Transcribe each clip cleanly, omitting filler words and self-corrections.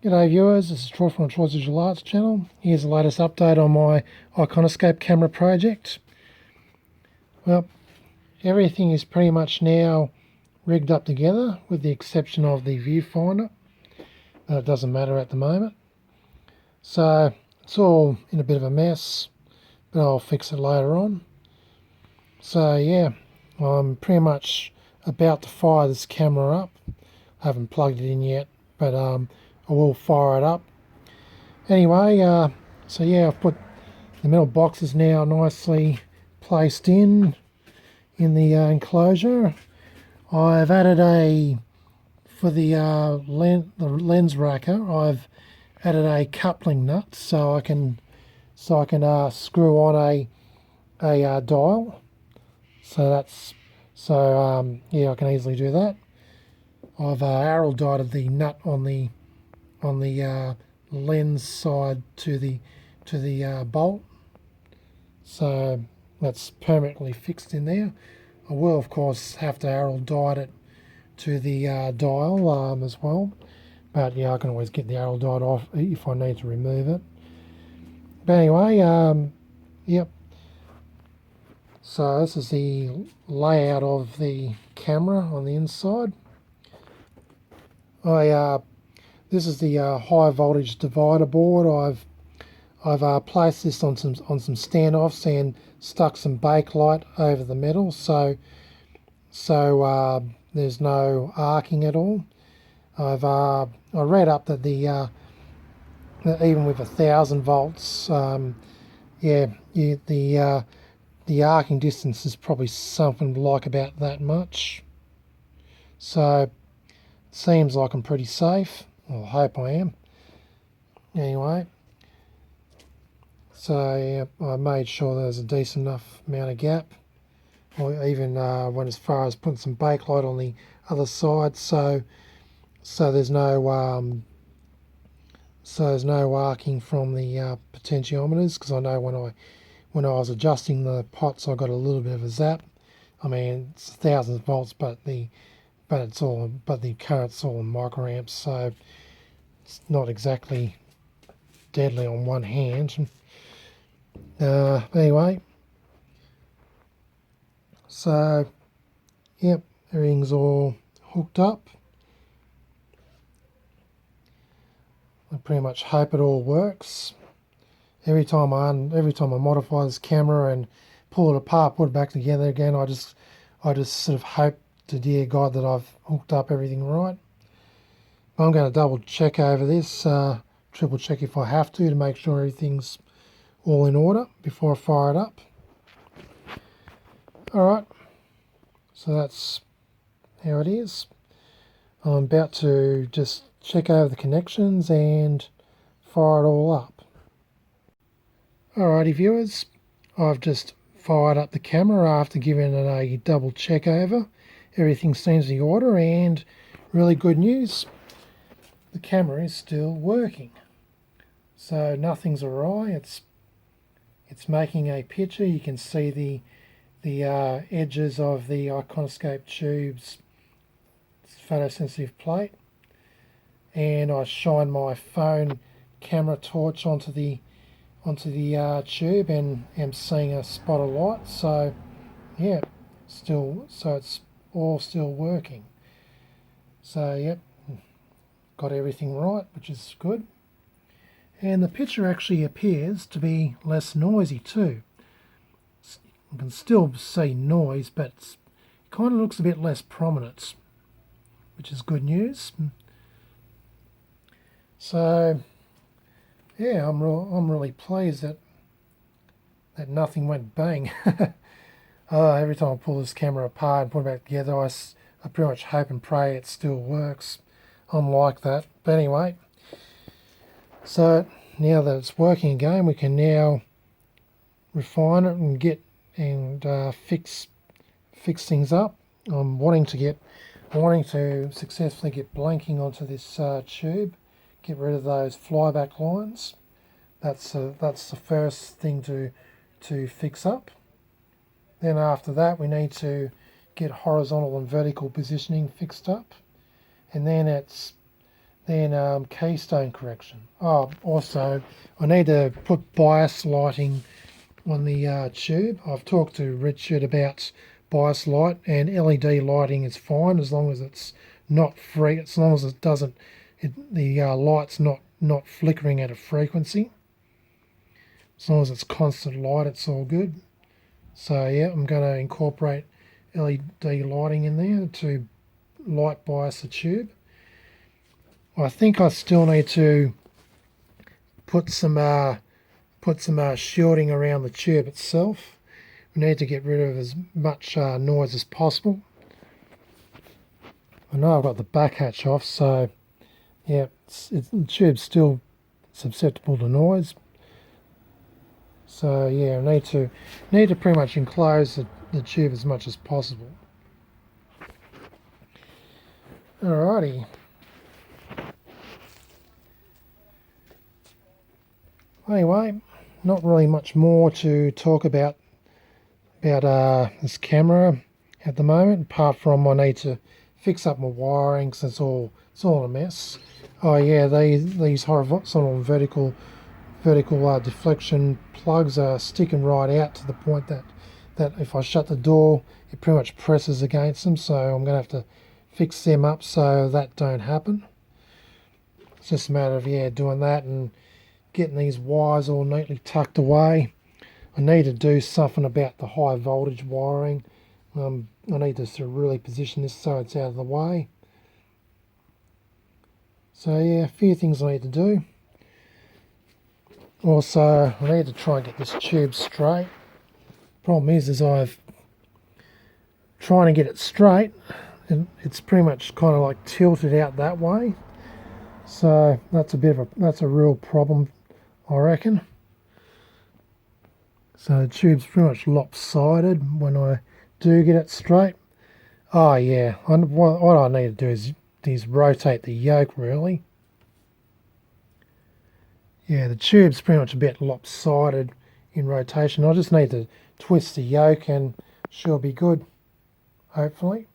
G'day viewers, this is Troy from the Troy's Digital Arts channel. Here's the latest update on my Iconoscope camera project. Well, everything is pretty much now rigged up together with the exception of the viewfinder. It doesn't matter at the moment. So it's all in a bit of a mess, but I'll fix it later on. So yeah, I'm pretty much about to fire this camera up. I haven't plugged it in yet, but I will fire it up. Anyway, so yeah, I've put the metal boxes now nicely placed in the enclosure. I've added for the lens racker, I've added a coupling nut so I can screw on a dial. Yeah, I can easily do that. I've arrow dieted the nut on the lens side to the bolt, so that's permanently fixed in there. I will of course have to arrow diet it to the dial as well, but yeah, I can always get the arrow diet off if I need to remove it. But anyway, yep, so this is the layout of the camera on the inside. This is the high voltage divider board. I've placed this on some standoffs and stuck some bakelite over the metal, so there's no arcing at all. I read up that that even with 1,000 volts, the arcing distance is probably something like about that much. So seems like I'm pretty safe. Well, I hope I am. Anyway, so yeah, I made sure there's a decent enough amount of gap. I even went as far as putting some bakelite on the other side, so there's no arcing from the potentiometers, because I know when I was adjusting the pots, I got a little bit of a zap. I mean, it's 1,000 volts, but the current's all in microamps, so it's not exactly deadly on one hand. Anyway, so yep, everything's all hooked up. I pretty much hope it all works. Every time I modify this camera and pull it apart, put it back together again, I just sort of hope to dear God that I've hooked up everything right. I'm going to double check over this, triple check if I have to make sure everything's all in order before I fire it up. Alright, so that's how it is. I'm about to just check over the connections and fire it all up. Alrighty viewers, I've just fired up the camera after giving it a double check over. Everything seems to be in order, and really good news, the camera is still working. So nothing's awry. It's making a picture. You can see the edges of the Iconoscope tube's photosensitive plate, and I shine my phone camera torch onto the tube and am seeing a spot of light. So yeah, it's all still working. So yep, got everything right, which is good. And the picture actually appears to be less noisy too. You can still see noise, but it kind of looks a bit less prominent, which is good news. So yeah, I'm really pleased that nothing went bang. Every time I pull this camera apart and put it back together, I pretty much hope and pray it still works. I'm like that. But anyway, so now that it's working again, we can now refine it and fix things up. I'm wanting to successfully get blanking onto this tube, get rid of those flyback lines. That's the first thing to fix up. Then after that, we need to get horizontal and vertical positioning fixed up, and then Then keystone correction. Oh, also I need to put bias lighting on the tube. I've talked to Richard about bias light, and LED lighting is fine as long as it's not free. As long as it doesn't, the light's not flickering at a frequency. As long as it's constant light, it's all good. So yeah, I'm going to incorporate LED lighting in there to light bias the tube. I think I still need to put some shielding around the tube itself. We need to get rid of as much noise as possible. I know I've got the back hatch off, so yeah, the tube's still susceptible to noise. So yeah, I need to pretty much enclose the tube as much as possible. Alrighty. Anyway, not really much more to talk about this camera at the moment, apart from I need to fix up my wiring because it's all a mess. Oh yeah, these horizontal and vertical deflection plugs are sticking right out to the point that if I shut the door, it pretty much presses against them. So I'm going to have to fix them up so that don't happen. It's just a matter of doing that and getting these wires all neatly tucked away. I need to do something about the high voltage wiring. I need to sort of really position this so it's out of the way. So yeah, a few things I need to do. Also, I need to try and get this tube straight. Problem is I've trying to get it straight, and it's pretty much kind of like tilted out that way. So that's a real problem, I reckon. So the tube's pretty much lopsided when I do get it straight. Oh yeah, what I need to do is rotate the yoke really. Yeah, the tube's pretty much a bit lopsided in rotation. I just need to twist the yoke and she'll be good, hopefully.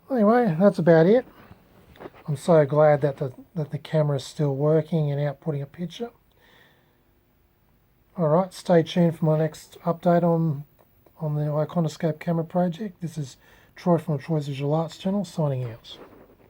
Anyway, that's about it. I'm so glad that the camera is still working and outputting a picture. Alright, stay tuned for my next update on the Iconoscope camera project. This is Troy from the Troy's Visual Arts channel, signing out.